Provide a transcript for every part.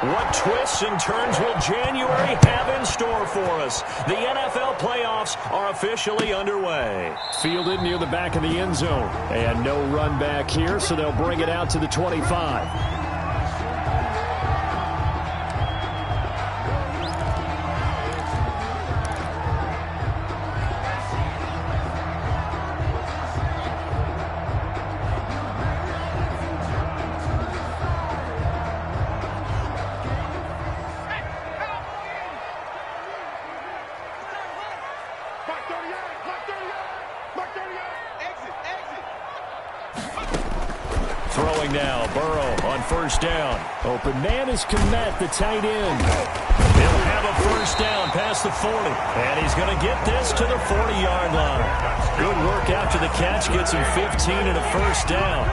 What twists and turns will January have in store for us? The NFL playoffs are officially underway. Fielded near the back of the end zone. And no run back here, so they'll bring it out to the 25. Throwing now, Burrow on first down. Open man is Komet, the tight end. He'll have a first down past the 40. And he's going to get this to the 40-yard line. Good work after the catch. Gets him 15 and a first down.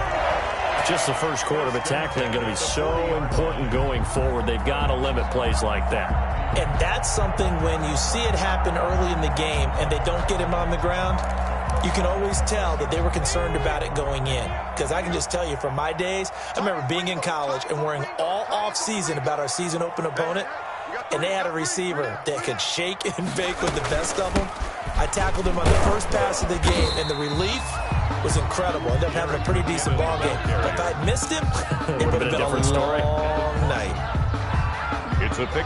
Just the first quarter, but tackling going to be so important going forward. They've got to limit plays like that. And that's something when you see it happen early in the game and they don't get him on the ground, you can always tell that they were concerned about it going in. Because I can just tell you from my days, I remember being in college and worrying all off-season about our season open opponent, and they had a receiver that could shake and bake with the best of them. I tackled him on the first pass of the game, and the relief was incredible. I ended up having a pretty decent ball game. But if I'd missed him, it would have been a long night.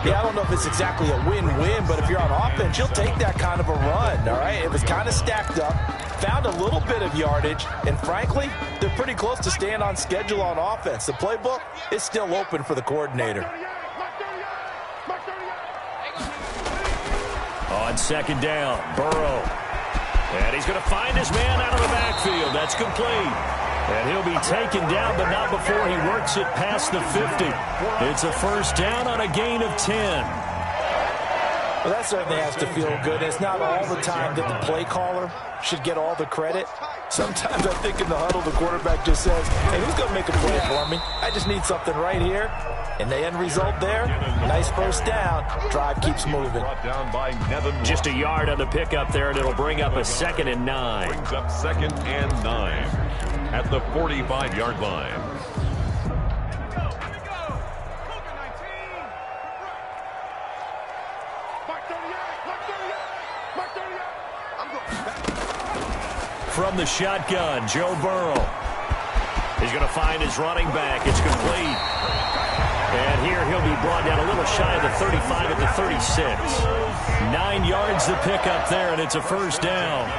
Yeah, I don't know if it's exactly a win-win, but if you're on offense, you'll take that kind of a run, all right? It was kind of stacked up, found a little bit of yardage, and frankly, they're pretty close to staying on schedule on offense. The playbook is still open for the coordinator. On second down, Burrow. And he's going to find his man out of the backfield. That's complete. And he'll be taken down, but not before he works it past the 50. It's a first down on a gain of 10. Well, that certainly has to feel good. It's not all the time that the play caller should get all the credit. Sometimes I think in the huddle, the quarterback just says, hey, who's going to make a play for me? I just need something right here. And the end result there, nice first down. Drive keeps moving. Just a yard on the pickup there, and it'll bring up a 2nd and 9. Brings up 2nd and 9 at the 45-yard line. From the shotgun, Joe Burrow. He's going to find his running back. It's complete. And here he'll be brought down a little shy of the 35 at the 36. 9 yards to pick up there, and it's a first down.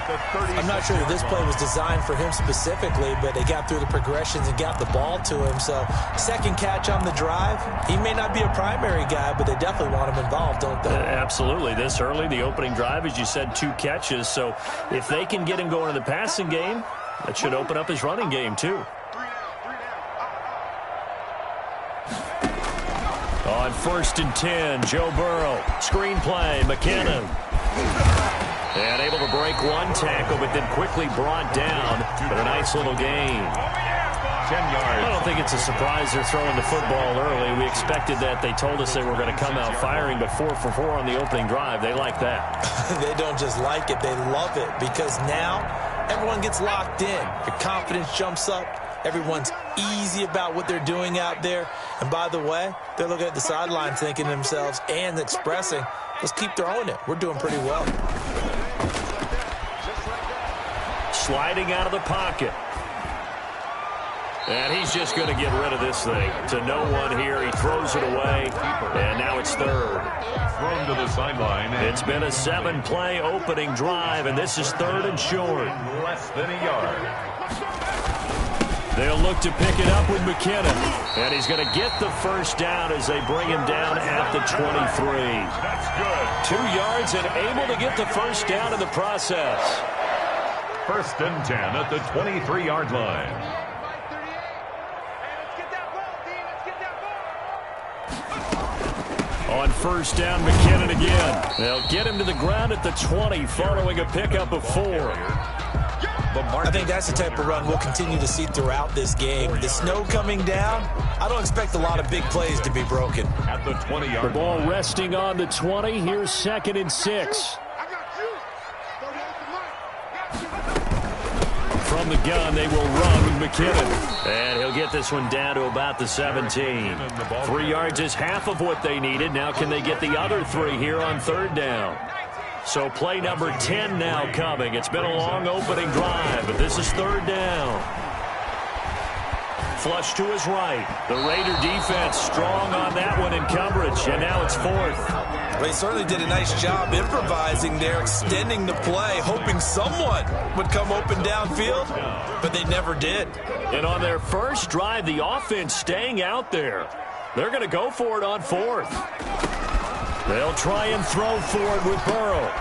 I'm not sure that this play was designed for him specifically, but they got through the progressions and got the ball to him. So second catch on the drive. He may not be a primary guy, but they definitely want him involved, don't they? Absolutely. This early, the opening drive, as you said, 2 catches. So if they can get him going in the passing game, that should open up his running game too. On 1st and 10, Joe Burrow. Screen play, McKinnon. And able to break one tackle, but then quickly brought down. But a nice little gain. 10 yards. I don't think it's a surprise they're throwing the football early. We expected that. They told us they were going to come out firing, but 4 for 4 on the opening drive. They like that. They don't just like it, they love it, because now everyone gets locked in. Your confidence jumps up. Everyone's easy about what they're doing out there. And by the way, they're looking at the sideline thinking to themselves and expressing, let's keep throwing it. We're doing pretty well. Sliding out of the pocket. And he's just going to get rid of this thing. To no one here. He throws it away. And now it's 3rd. Thrown to the sideline. It's been a 7-play opening drive, and this is 3rd and short. Less than a yard. They'll look to pick it up with McKinnon. And he's going to get the first down as they bring him down at the 23. That's good. 2 yards and able to get the first down in the process. 1st and 10 at the 23-yard line. On first down, McKinnon again. They'll get him to the ground at the 20 following a pickup of 4. I think that's the type of run we'll continue to see throughout this game. The snow coming down, I don't expect a lot of big plays to be broken. At the 20-yard The ball resting on the 20. Here's 2nd and 6. From From the gun, they will run with McKinnon. And he'll get this one down to about the 17. 3 yards is half of what they needed. Now can they get the other 3 here on third down? So play number 10 now coming. It's been a long opening drive, but this is third down. Flush to his right. The Raider defense strong on that one in coverage, and now it's fourth. Well, they certainly did a nice job improvising there, extending the play, hoping someone would come open downfield, but they never did. And on their first drive, the offense staying out there. They're going to go for it on fourth. They'll try and throw forward with Burrow.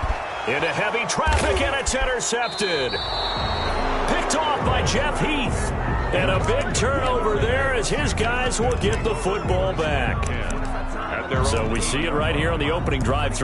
Into heavy traffic, and it's intercepted. Picked off by Jeff Heath. And a big turnover there as his guys will get the football back. So we see it right here on the opening drive.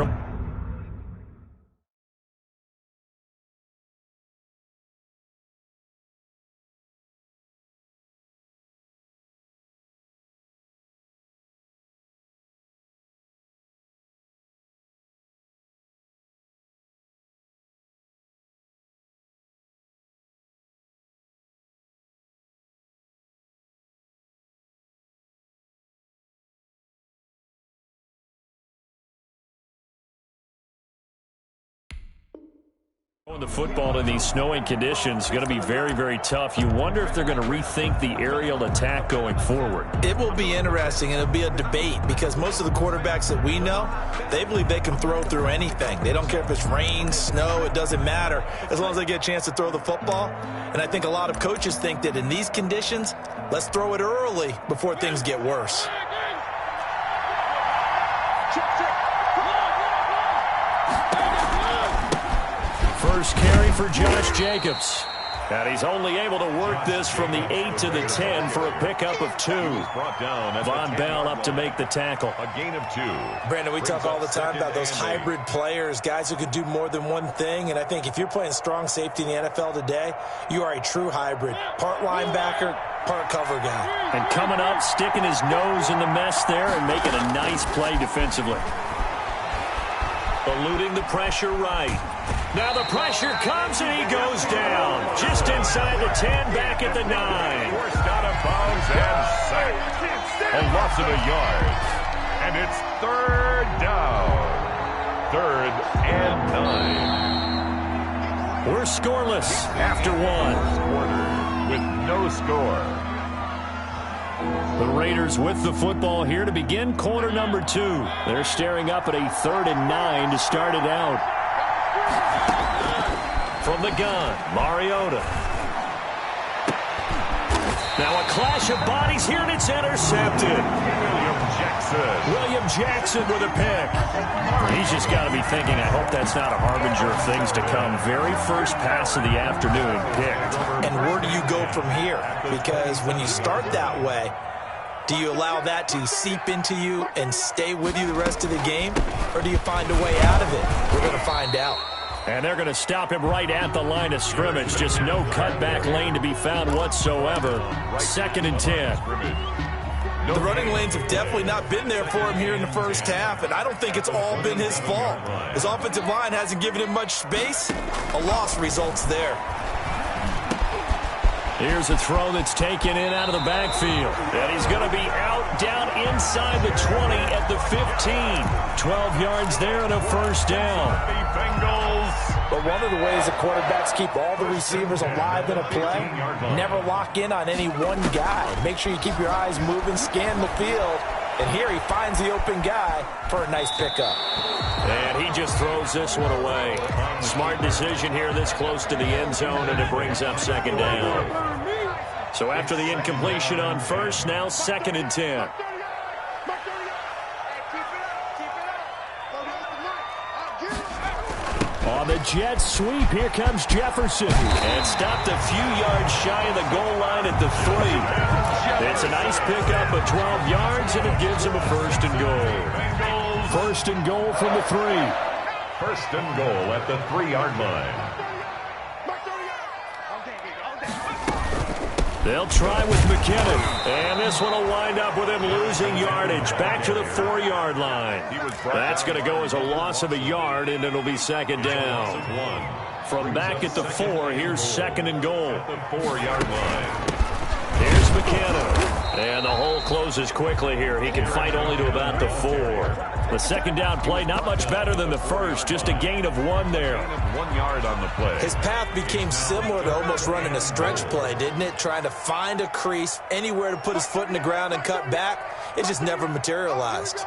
The football in these snowing conditions is going to be very, very tough. You wonder if they're going to rethink the aerial attack going forward. It will be interesting, and it'll be a debate because most of the quarterbacks that we know, they believe they can throw through anything. They don't care if it's rain, snow, it doesn't matter as long as they get a chance to throw the football. And I think a lot of coaches think that in these conditions, let's throw it early before things get worse. First carry for Josh Jacobs. And he's only able to work this from the 8 to the 10 for a pickup of 2. Von Bell up to make the tackle. A gain of 2. Brandon, we talk all the time about those hybrid players, guys who could do more than one thing. And I think if you're playing strong safety in the NFL today, you are a true hybrid. Part linebacker, part cover guy. And coming up, sticking his nose in the mess there and making a nice play defensively. Eluding the pressure right. Now the pressure comes and he goes down. Just inside the 10, back at the 9. Forced out of bounds and sacked. A loss of a yard. And it's third down. 3rd and 9. We're scoreless after 1. Quarter with no score. The Raiders with the football here to begin quarter number 2. They're staring up at a 3rd and 9 to start it out. From the gun, Mariota. Now a clash of bodies here, and it's intercepted. William Jackson with a pick. He's just got to be thinking, I hope that's not a harbinger of things to come. Very first pass of the afternoon picked. And where do you go from here? Because when you start that way, do you allow that to seep into you and stay with you the rest of the game? Or do you find a way out of it? We're going to find out. And they're going to stop him right at the line of scrimmage. Just no cutback lane to be found whatsoever. 2nd and 10. The running lanes have definitely not been there for him here in the first half, and I don't think it's all been his fault. His offensive line hasn't given him much space. A loss results there. Here's a throw that's taken in out of the backfield. And he's going to be out down inside the 20 at the 15. 12 yards there and a first down. But one of the ways the quarterbacks keep all the receivers alive in a play, never lock in on any one guy. Make sure you keep your eyes moving, scan the field. And here he finds the open guy for a nice pickup. And he just throws this one away. Smart decision here this close to the end zone, and it brings up 2nd down. So after the incompletion on first, now 2nd and 10. On the jet sweep, here comes Jefferson. And stopped a few yards shy of the goal line at the 3. It's a nice pickup of 12 yards, and it gives him a 1st and goal. 1st and goal from the 3. 1st and goal at the 3-yard line. They'll try with McKinnon. And this one will wind up with him losing yardage. Back to the 4-yard line. That's going to go as a loss of a yard, and it'll be 2nd down. From back at the 4, here's 2nd and goal. The 4-yard line. Here's McKenna. And the hole closes quickly here. He can fight only to about the 4. The 2nd down play, not much better than the first. Just a gain of 1 there. 1 yard on the play. His path became similar to almost running a stretch play, didn't it? Trying to find a crease, anywhere to put his foot in the ground and cut back. It just never materialized.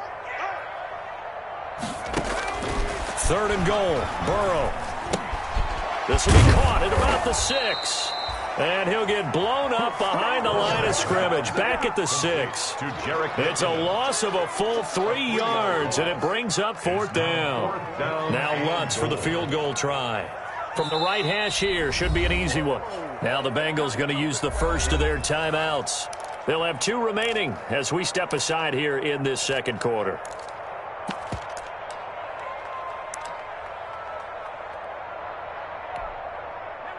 3rd and goal. Burrow. This will be caught at about the 6. And he'll get blown up behind the line of scrimmage. Back at the 6. It's a loss of a full 3 yards, and it brings up 4th down. Now Lutz for the field goal try. From the right hash here, should be an easy one. Now the Bengals going to use the first of their timeouts. They'll have 2 remaining as we step aside here in this 2nd quarter.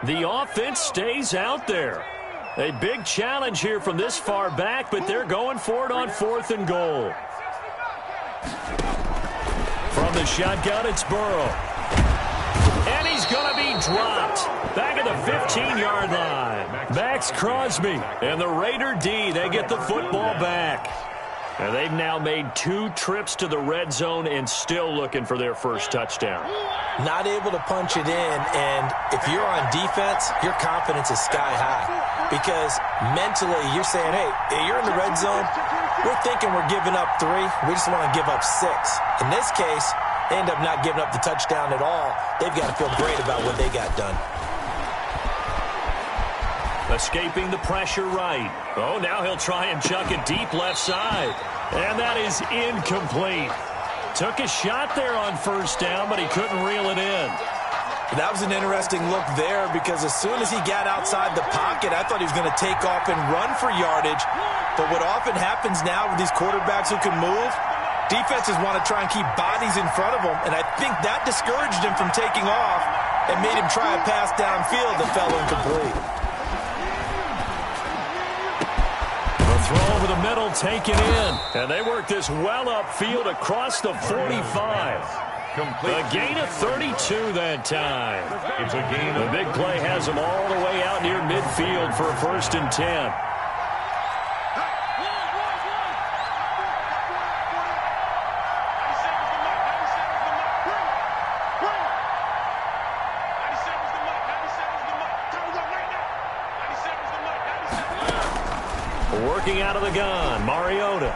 The offense stays out there. A big challenge here from this far back, but they're going for it on 4th and goal. From the shotgun, it's Burrow. And he's going to be dropped. Back at the 15-yard line. Max Crosby and the Raider D, they get the football back. And they've now made 2 trips to the red zone and still looking for their first touchdown. Not able to punch it in, and if you're on defense, your confidence is sky high. Because mentally, you're saying, hey, you're in the red zone. We're thinking we're giving up 3. We just want to give up 6. In this case, they end up not giving up the touchdown at all. They've got to feel great about what they got done. Escaping the pressure right. Oh, now he'll try and chuck it deep left side. And that is incomplete. Took a shot there on 1st down, but he couldn't reel it in. That was an interesting look there because as soon as he got outside the pocket, I thought he was going to take off and run for yardage. But what often happens now with these quarterbacks who can move, defenses want to try and keep bodies in front of them. And I think that discouraged him from taking off and made him try a pass downfield that fell incomplete. Throw over the middle, taken in. And they work this well upfield across the 45. A gain of 32 that time. It's a gain. The big play has them all the way out near midfield for a 1st and 10. Working out of the gun, Mariota.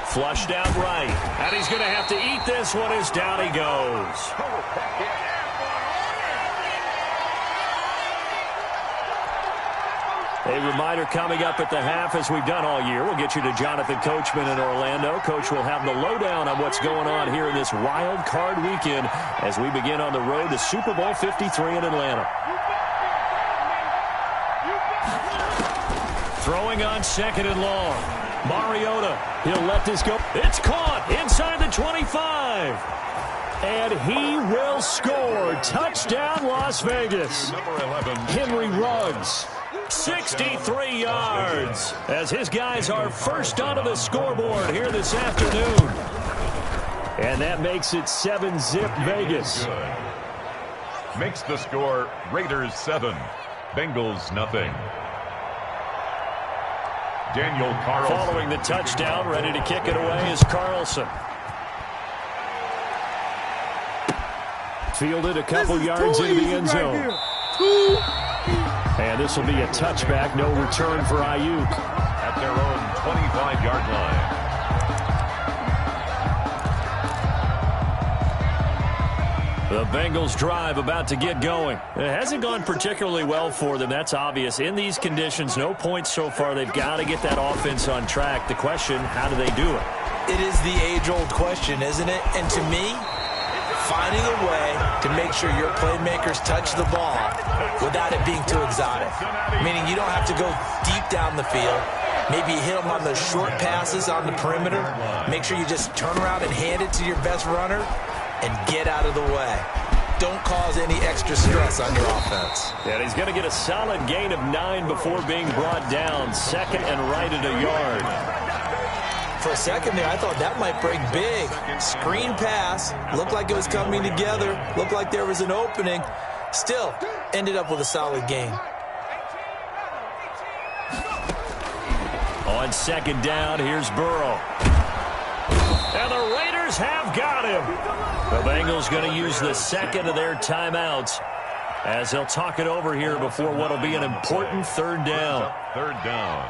Flushed out right. And he's going to have to eat this one as down he goes. A reminder coming up at the half, as we've done all year. We'll get you to Jonathan Coachman in Orlando. Coach will have the lowdown on what's going on here in this wild card weekend as we begin on the road to Super Bowl 53 in Atlanta. Throwing on 2nd and long. Mariota, he'll let this go. It's caught inside the 25. And he will score. Touchdown, Las Vegas. Number 11. Henry Ruggs, 63 yards. As his guys are first onto the scoreboard here this afternoon. And that makes it 7-zip Vegas. Good. Makes the score Raiders 7, Bengals nothing. Daniel Carlson. Following the touchdown, ready to kick it away is Carlson. Fielded a couple yards into the end zone. And this will be a touchback, no return for Ayuk. At their own 25-yard line. The Bengals drive about to get going. It hasn't gone particularly well for them, that's obvious. In these conditions, no points so far. They've got to get that offense on track. The question, how do they do it? It is the age-old question, isn't it? And to me, finding a way to make sure your playmakers touch the ball without it being too exotic. Meaning you don't have to go deep down the field. Maybe you hit them on those short passes on the perimeter. Make sure you just turn around and hand it to your best runner and get out of the way. Don't cause any extra stress on your offense. And he's going to get a solid gain of 9 before being brought down. 2nd and right at a yard. For a second there, I thought that might break big. Screen pass. Looked like it was coming together. Looked like there was an opening. Still, ended up with a solid game. On second down, here's Burrow. And the Raiders have got him. The Bengals going to use the second of their timeouts as they'll talk it over here before what will be an important third down. Third down.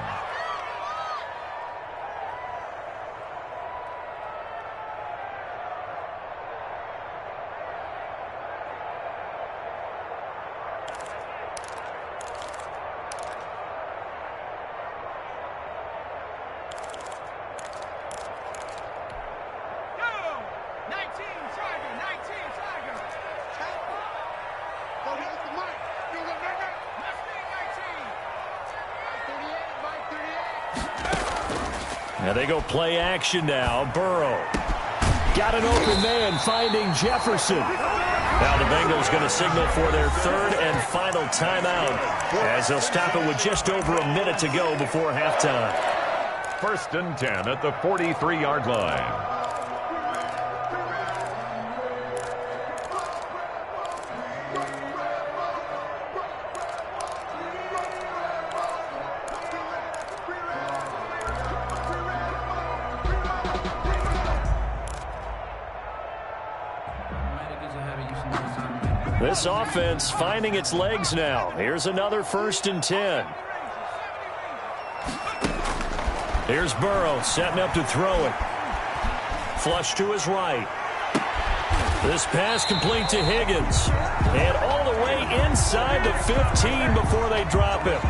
Now they go play action now. Burrow. Got an open man finding Jefferson. Now the Bengals going to signal for their third and final timeout as they'll stop it with just over a minute to go before halftime. 1st and 10 at the 43-yard line. This offense finding its legs now. Here's another 1st and 10. Here's Burrow setting up to throw it. Flush to his right. This pass complete to Higgins. And all the way inside the 15 before they drop him.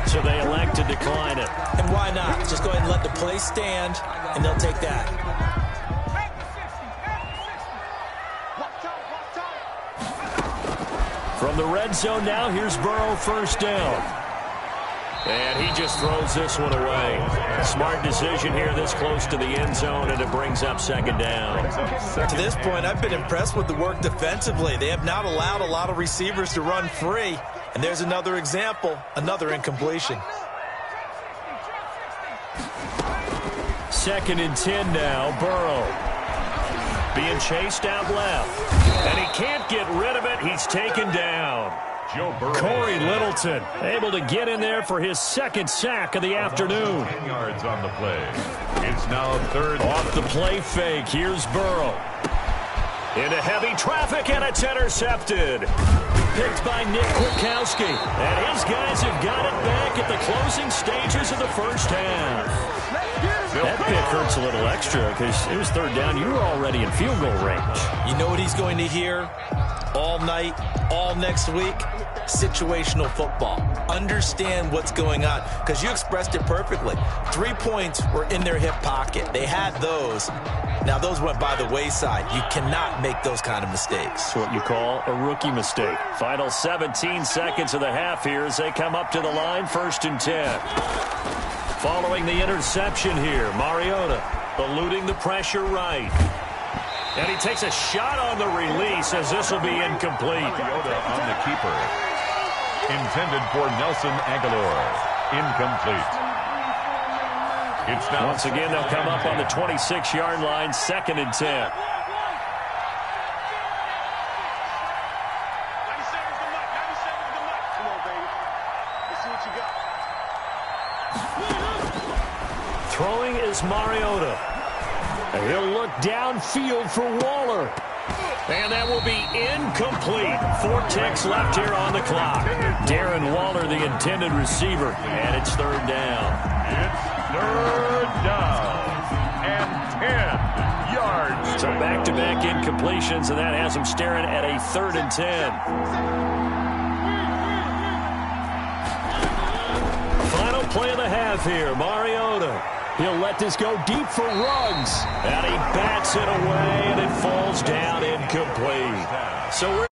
So they elect to decline it. And why not? Just go ahead and let the play stand, and they'll take that. From the red zone now, here's Burrow 1st down. And he just throws this one away. Smart decision here this close to the end zone, and it brings up 2nd down. To this point, I've been impressed with the work defensively. They have not allowed a lot of receivers to run free. And there's another example, another incompletion. 2nd and 10 now, Burrow. Being chased out left. And he can't get rid of it. He's taken down. Joe Burrow. Corey Littleton able to get in there for his 2nd sack of the afternoon. 10 yards on the play. It's now 3rd. Off the play fake. Here's Burrow. Into heavy traffic, and it's intercepted. Picked by Nick Kwiatkowski. And his guys have got it back at the closing stages of the 1st half. That pick hurts a little extra because it was 3rd down. You were already in field goal range. You know what he's going to hear all night, all next week? Situational football. Understand what's going on, because you expressed it perfectly. 3 points were in their hip pocket. They had those. Now, those went by the wayside. You cannot make those kind of mistakes. It's what you call a rookie mistake. Final 17 seconds of the half here as they come up to the line, 1st and 10. Following the interception here, Mariota eluding the pressure right. And he takes a shot on the release as this will be incomplete. Mariota on the keeper. Intended for Nelson Aguilar. Incomplete. It's now once again, they'll come up on the 26-yard line, 2nd and 10. Throwing is Mariota. And he'll look downfield for Waller. And that will be incomplete. 4 ticks left here on the clock. Darren Waller, the intended receiver. And it's 3rd down. It's 3rd down. And 10 yards. So back-to-back incompletions, and that has them staring at a 3rd and 10. Final play of the half here. Mariota. He'll let this go deep for Ruggs. And he bats it away, and it falls down incomplete. So we're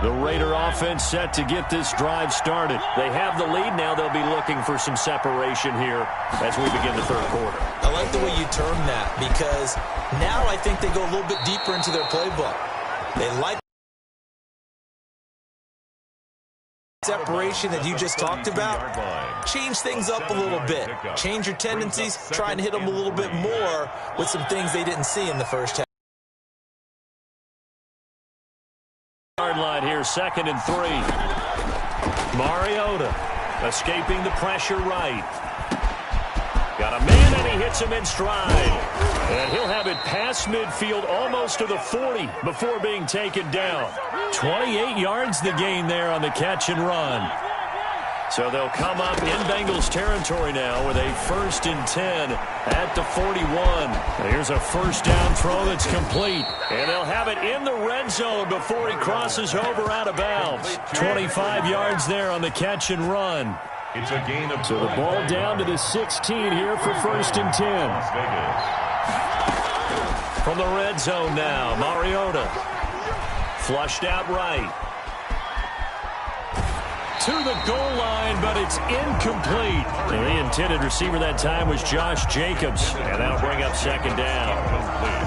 The Raider offense set to get this drive started. They have the lead. Now they'll be looking for some separation here as we begin the third quarter. I like the way you term that, because now I think they go a little bit deeper into their playbook. They like separation that you just talked about. Change things up a little bit. Change your tendencies. Try and hit them a little bit more with some things they didn't see in the first half. Yard line here, 2nd and 3. Mariota escaping the pressure right. Got a man, and he hits him in stride. And he'll have it past midfield almost to the 40 before being taken down. 28 yards the gain there on the catch and run. So they'll come up in Bengals territory now with a 1st and 10 at the 41. Here's a first down throw that's complete. And they'll have it in the red zone before he crosses over out of bounds. 25 yards there on the catch and run. It's a gain of so the ball down to the 16 here for 1st and 10. From the red zone now, Mariota. Flushed out right. To the goal line, but it's incomplete. And the intended receiver that time was Josh Jacobs. And that'll bring up 2nd down.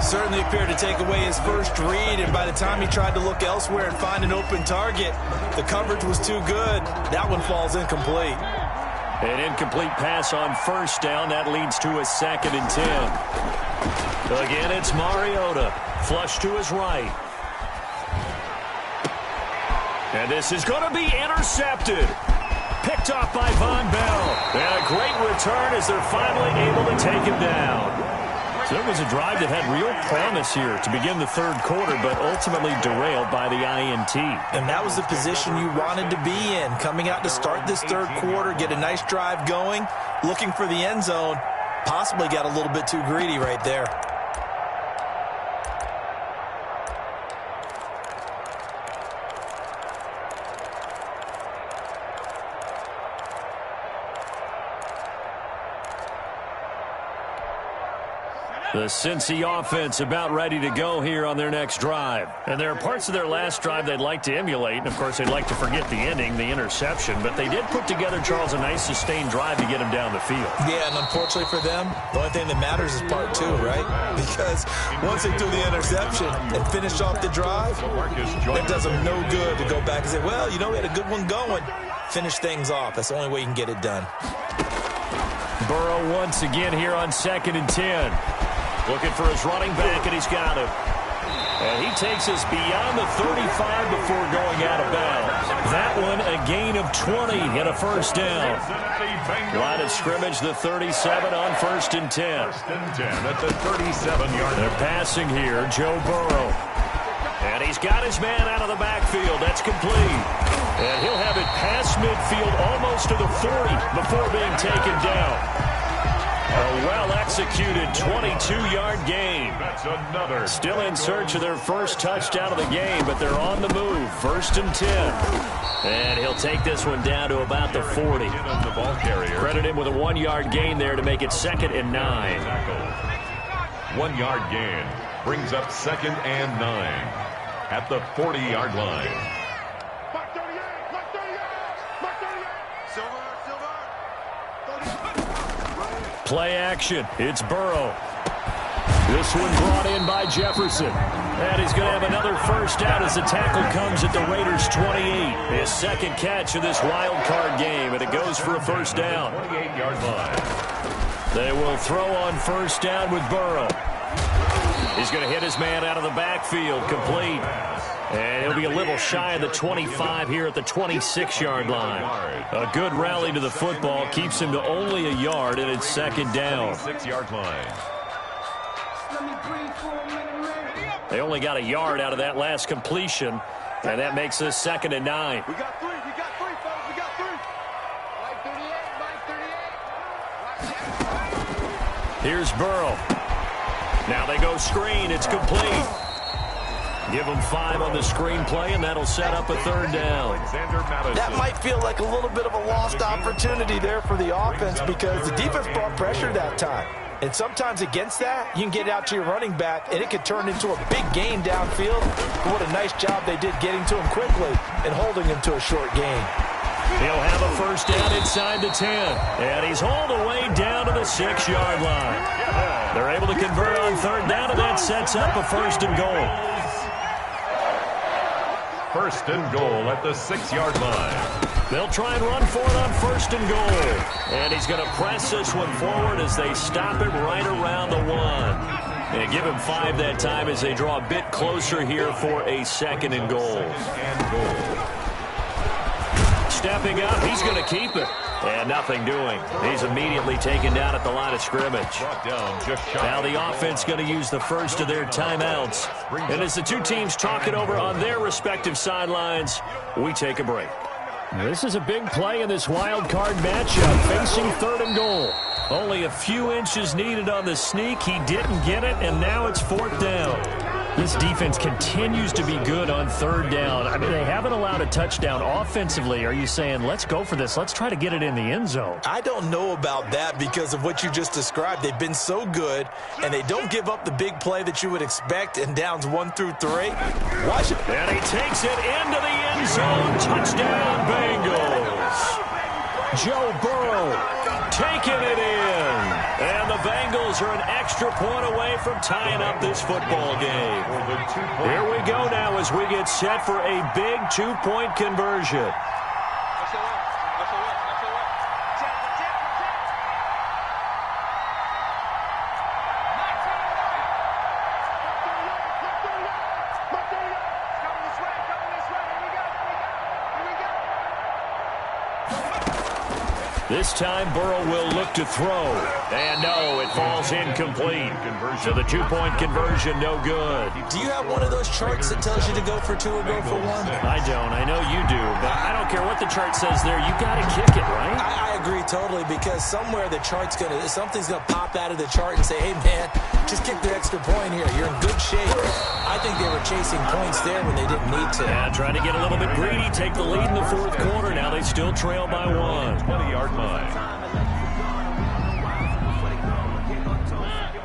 Certainly appeared to take away his first read, and by the time he tried to look elsewhere and find an open target, the coverage was too good. That one falls incomplete. An incomplete pass on 1st down. That leads to a 2nd and 10. Again, it's Mariota. Flush to his right. And this is going to be intercepted. Picked off by Von Bell. And a great return as they're finally able to take him down. So it was a drive that had real promise here to begin the third quarter, but ultimately derailed by the INT. And that was the position you wanted to be in. Coming out to start this third quarter, get a nice drive going, looking for the end zone. Possibly got a little bit too greedy right there. The Cincy offense about ready to go here on their next drive. And there are parts of their last drive they'd like to emulate. And, of course, they'd like to forget the ending, the interception. But they did put together, Charles, a nice sustained drive to get him down the field. Yeah, and unfortunately for them, the only thing that matters is part 2, right? Because once they do the interception and finish off the drive, it does them no good to go back and say, well, you know, we had a good one going. Finish things off. That's the only way you can get it done. Burrow once again here on 2nd and 10. Looking for his running back, and he's got him. And he takes us beyond the 35 before going out of bounds. That one, a gain of 20 and a first down. Line of scrimmage, the 37 on 1st and 10. 1st and 10 at the 37-yard. They're passing here, Joe Burrow. And he's got his man out of the backfield. That's complete. And he'll have it past midfield almost to the 40 before being taken down. A well-executed 22-yard gain. That's another. Still in search of their first touchdown of the game, but they're on the move. 1st and 10. And he'll take this one down to about the 40. Credit him with a 1-yard gain there to make it 2nd and 9. 1-yard gain brings up 2nd and 9 at the 40-yard line. Play action. It's Burrow. This one brought in by Jefferson. And he's going to have another first down as the tackle comes at the Raiders' 28. His 2nd catch of this wild card game, and it goes for a first down. 28-yard line. They will throw on 1st down with Burrow. He's going to hit his man out of the backfield, complete. And he'll be a little shy of the 25 here at the 26-yard line. A good rally to the football keeps him to only a yard, and it's 2nd down. 6-yard line. They only got a yard out of that last completion, and that makes this 2nd and 9. We got 3, folks. We got 3. Here's Burrow. Now they go screen. It's complete. Give them 5 on the screen play, and that'll set up a 3rd down. That might feel like a little bit of a lost opportunity there for the offense because the defense brought pressure that time. And sometimes against that, you can get out to your running back, and it could turn into a big gain downfield. But what a nice job they did getting to him quickly and holding him to a short gain. He'll have a first down inside the 10. And he's hauled away down to the 6-yard line. They're able to convert on third down, and that sets up a first and goal. First and goal at the 6-yard line. They'll try and run for it on first and goal. And he's going to press this one forward as they stop it right around the 1. And give him 5 that time as they draw a bit closer here for a second and goal. Stepping up, he's going to keep it. And nothing doing. He's immediately taken down at the line of scrimmage. Now the offense going to use the first of their timeouts. And as the two teams talk it over on their respective sidelines, we take a break. This is a big play in this wild card matchup, facing third and goal. Only a few inches needed on the sneak. He didn't get it, and now it's fourth down. This defense continues to be good on third down. I mean, they haven't allowed a touchdown offensively. Are you saying, let's go for this, let's try to get it in the end zone? I don't know about that because of what you just described. They've been so good, and they don't give up the big play that you would expect in downs 1 through 3. Watch it. And he takes it into the end zone. Touchdown, Bengals. Joe Burrow taking it in. And the Bengals are an extra point away from tying up this football game. Here we go now as we get set for a big 2-point conversion. This time Burrow will look to throw. And no, it falls incomplete. So the 2-point conversion, no good. Do you have one of those charts that tells you to go for 2 or go for 1? I don't. I know you do. But I don't care what the chart says there. You got to kick it, right? I agree totally because somewhere the chart's something's going to pop out of the chart and say, hey, man, just kick the extra point here. You're in good shape. I think they were chasing points there when they didn't need to. Yeah, trying to get a little bit greedy, take the lead in the fourth quarter. Now they still trail by 1. 20-yard line.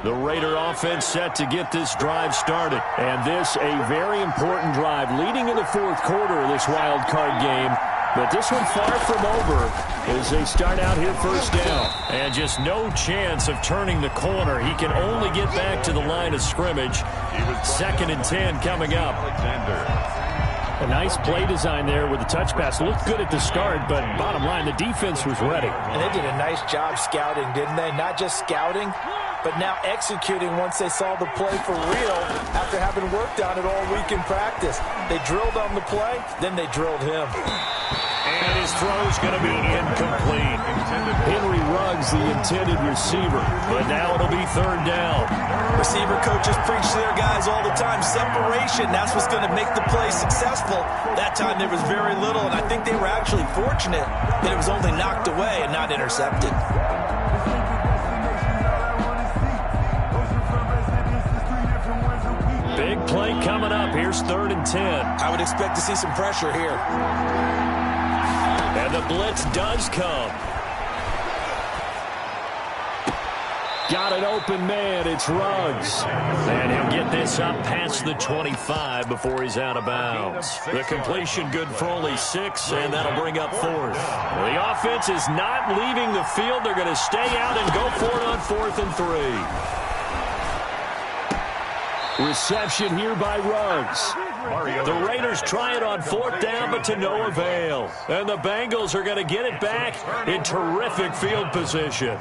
The Raider offense set to get this drive started. And this a very important drive leading in the fourth quarter of this wild card game. But this one far from over as they start out here first down. And just no chance of turning the corner. He can only get back to the line of scrimmage. Second and 10 coming up. A nice play design there with the touch pass. Looked good at the start, but bottom line, the defense was ready. And they did a nice job scouting, didn't they? Not just scouting, but now executing once they saw the play for real after having worked on it all week in practice. They drilled on the play, then they drilled him. And his throw's going to be incomplete. Henry Ruggs, the intended receiver. But now it'll be third down. Receiver coaches preach to their guys all the time. Separation, that's what's going to make the play successful. That time there was very little, and I think they were actually fortunate that it was only knocked away and not intercepted. Big play coming up. Here's third and 10. I would expect to see some pressure here. And the blitz does come. Got an open man. It's Ruggs. And he'll get this up past the 25 before he's out of bounds. The completion good for only 6, and that'll bring up fourth. The offense is not leaving the field. They're going to stay out and go for it on 4th and 3. Reception here by Ruggs. The Raiders try it on 4th down, but to no avail. And the Bengals are going to get it back in terrific field position.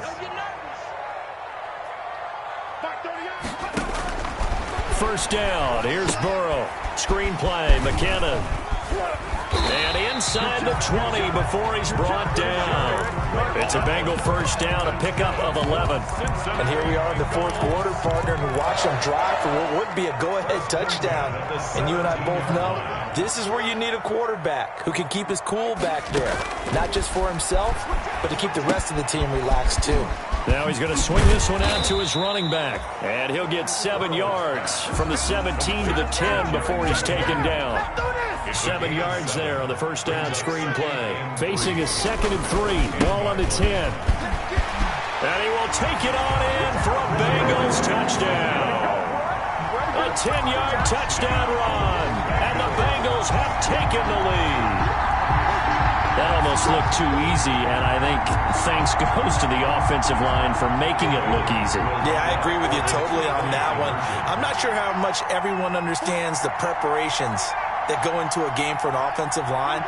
First down. Here's Burrow. Screen play. McKinnon. And inside the 20 before he's brought down. It's a Bengal first down, a pickup of 11. And here we are in the fourth quarter, partner, and watch them drive for what would be a go-ahead touchdown. And you and I both know this is where you need a quarterback who can keep his cool back there. Not just for himself, but to keep the rest of the team relaxed too. Now he's going to swing this one out to his running back. And he'll get 7 yards from the 17 to the 10 before he's taken down. 7 yards there on the first down screen play. Facing a 2nd and 3. Ball on the 10. And he will take it on in for a Bengals touchdown. A 10-yard touchdown run. And the Bengals have taken the lead. That almost looked too easy, and I think thanks goes to the offensive line for making it look easy. Yeah, I agree with you totally on that one. I'm not sure how much everyone understands the preparations that go into a game for an offensive line,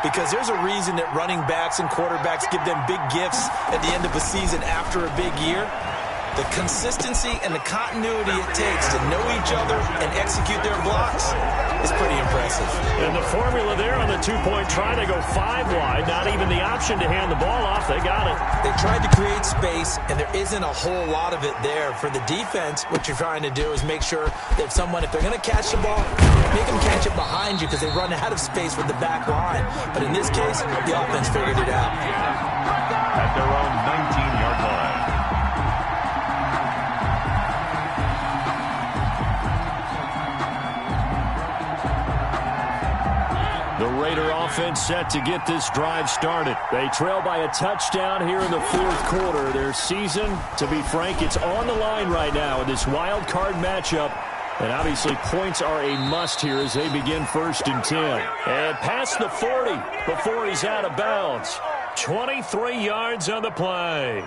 because there's a reason that running backs and quarterbacks give them big gifts at the end of a season after a big year. The consistency and the continuity it takes to know each other and execute their blocks is pretty impressive. And the formula there on the two-point try, they go 5 wide, not even the option to hand the ball off. They got it. They tried to create space, and there isn't a whole lot of it there. For the defense, what you're trying to do is make sure that if they're going to catch the ball, make them catch it behind you because they run out of space with the back line. But in this case, the offense figured it out. At their own 19-yard line. The Raider offense set to get this drive started. They trail by a touchdown here in the fourth quarter. Their season, to be frank, it's on the line right now in this wild card matchup. And obviously points are a must here as they begin 1st and 10. And past the 40 before he's out of bounds. 23 yards on the play.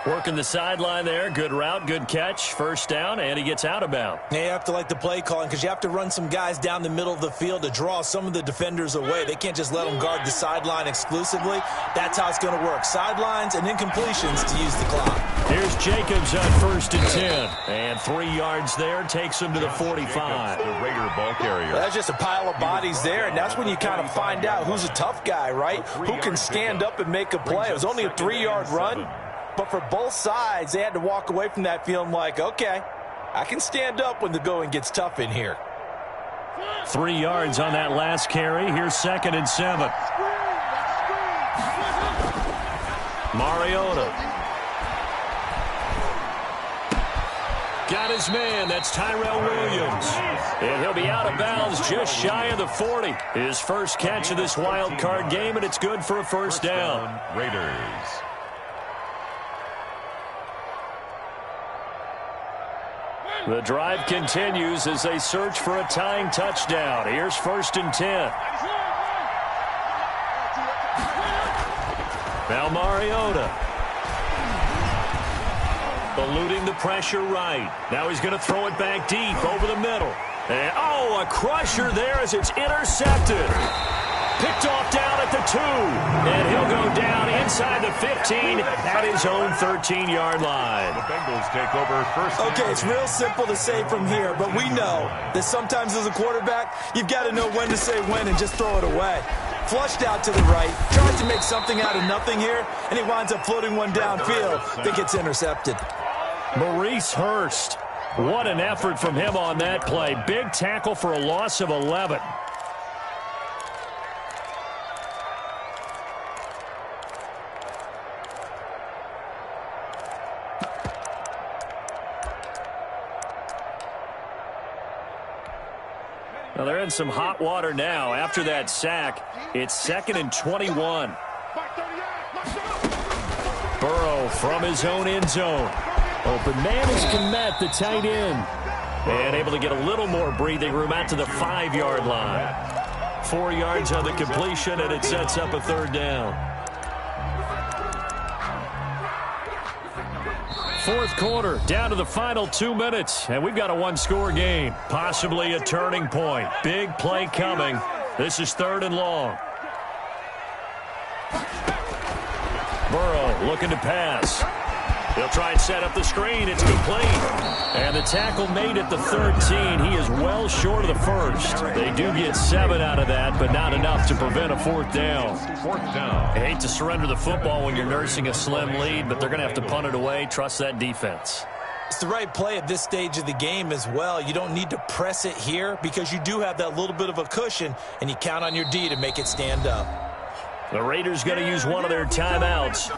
Working the sideline there. Good route, good catch. First down, and he gets out of bounds. Yeah, you have to like the play calling because you have to run some guys down the middle of the field to draw some of the defenders away. They can't just let them guard the sideline exclusively. That's how it's going to work. Sidelines and incompletions to use the clock. Here's Jacobs on 1st and 10. And 3 yards there takes him to the 45. The Raider ball carrier. That's just a pile of bodies there, and that's when you kind of find out who's a tough guy, right? Who can stand up and make a play. It was only a 3-yard run. But for both sides, they had to walk away from that feeling like, okay, I can stand up when the going gets tough in here. 3 yards on that last carry. Here's 2nd and 7. Mariota. Got his man. That's Tyrell Williams. And he'll be out of bounds just shy of the 40. His first catch of this wild card game, and it's good for a first down. Raiders. The drive continues as they search for a tying touchdown. Here's 1st and 10. Now Mariota. Eluding the pressure right. Now he's going to throw it back deep over the middle. And, a crusher there as it's intercepted. Picked off down at the 2. And he'll go down inside the 15 at his own 13-yard line. The Bengals take over first. Okay, it's real simple to say from here, but we know that sometimes as a quarterback, you've got to know when to say when and just throw it away. Flushed out to the right, tries to make something out of nothing here, and he winds up floating one downfield that gets intercepted. Maurice Hurst. What an effort from him on that play. Big tackle for a loss of 11. Now they're in some hot water now. After that sack, it's 2nd and 21. Burrow from his own end zone. Open man is Kmet, the tight end. And able to get a little more breathing room out to the 5-yard line. 4 yards on the completion, and it sets up a 3rd down. Fourth quarter, down to the final 2 minutes, and we've got a one-score game. Possibly a turning point. Big play coming. This is 3rd and long. Burrow looking to pass. He'll try and set up the screen. It's complete. And the tackle made at the 13. He is well short of the first. They do get 7 out of that, but not enough to prevent a 4th down. 4th down. I hate to surrender the football when you're nursing a slim lead, but they're going to have to punt it away. Trust that defense. It's the right play at this stage of the game as well. You don't need to press it here because you do have that little bit of a cushion, and you count on your D to make it stand up. The Raiders going to use one of their timeouts.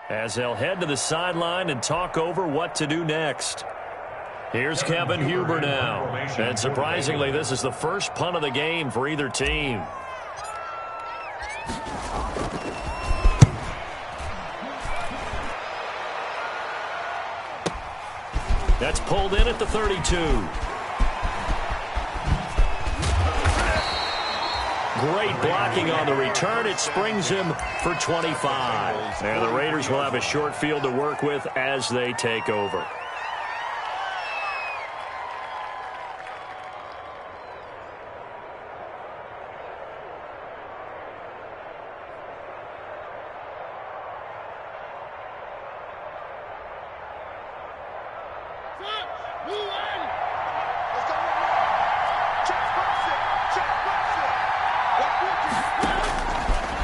as they'll head to the sideline and talk over what to do next. Here's Kevin Huber now. And surprisingly, this is the first punt of the game for either team. That's pulled in at the 32. Great blocking on the return. It springs him for 25. And the Raiders will have a short field to work with as they take over.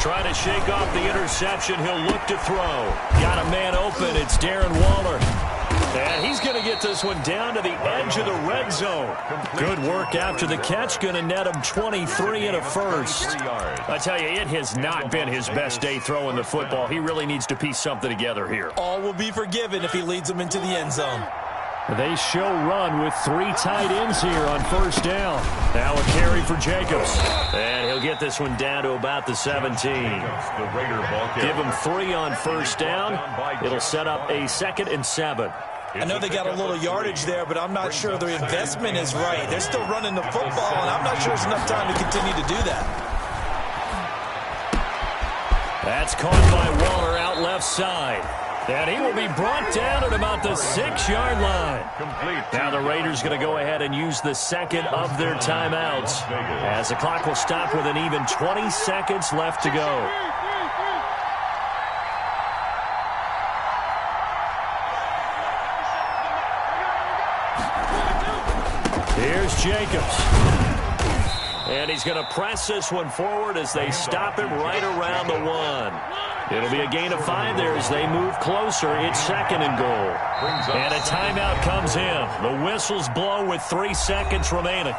Trying to shake off the interception. He'll look to throw. Got a man open. It's Darren Waller. And he's going to get this one down to the edge of the red zone. Good work after the catch. Going to net him 23 and a first. I tell you, it has not been his best day throwing the football. He really needs to piece something together here. All will be forgiven if he leads them into the end zone. They show run with 3 tight ends here on first down. Now a carry for Jacobs. And he'll get this one down to about the 17. Give him 3 on first down. It'll set up a 2nd and 7. I know they got a little yardage there, but I'm not sure their investment is right. They're still running the football, and I'm not sure it's enough time to continue to do that. That's caught by Waller out left side. And he will be brought down at about the 6-yard line. Now the Raiders going to go ahead and use the second of their timeouts, as the clock will stop with an even 20 seconds left to go. Here's Jacobs. And he's going to press this one forward as they stop him right around the 1. It'll be a gain of 5 there as they move closer. It's 2nd and goal. And a timeout comes in. The whistles blow with 3 seconds remaining.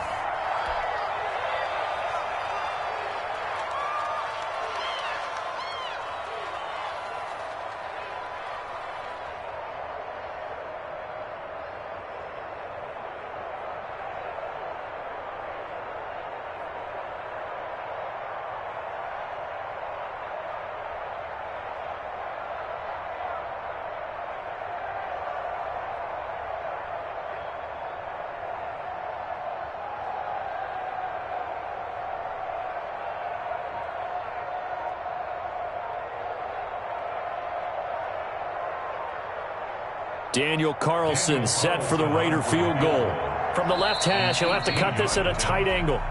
Daniel Carlson set for the Raider field goal. From the left hash, he'll have to cut this at a tight angle.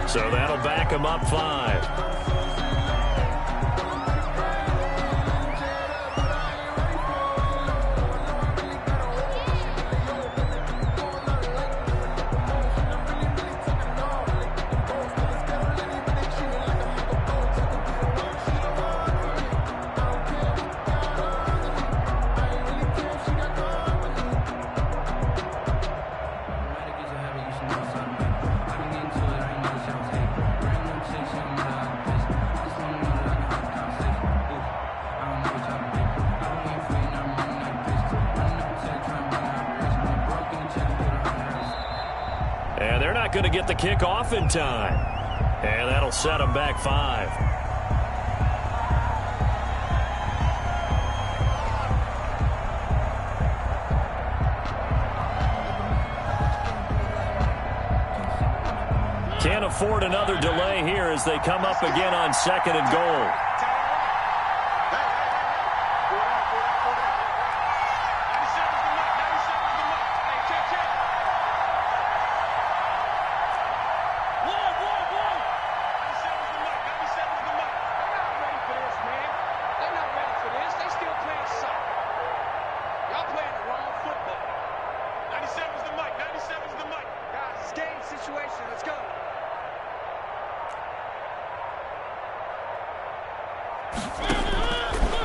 So that'll back him up 5. And they're not going to get the kick off in time. And that'll set them back 5. Can't afford another delay here as they come up again on 2nd and goal.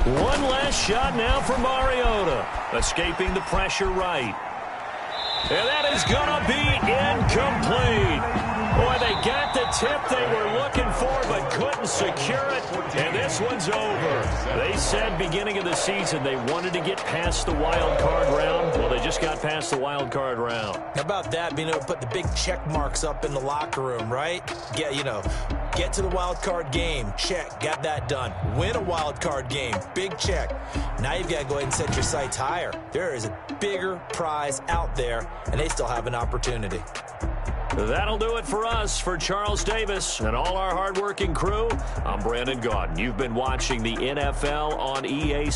One last shot now for Mariota, escaping the pressure right. And that is going to be incomplete. Boy, they got the tip they were looking for but couldn't secure it, and this one's over. They said beginning of the season they wanted to get past the wild card round. Well, they just got past the wild card round. How about that, being able to put the big check marks up in the locker room, right? Get to the wild card game. Check. Got that done. Win a wild card game. Big check. Now you've got to go ahead and set your sights higher. There is a bigger prize out there, and they still have an opportunity. That'll do it for us. For Charles Davis and all our hardworking crew, I'm Brandon Gaudin. You've been watching the NFL on EA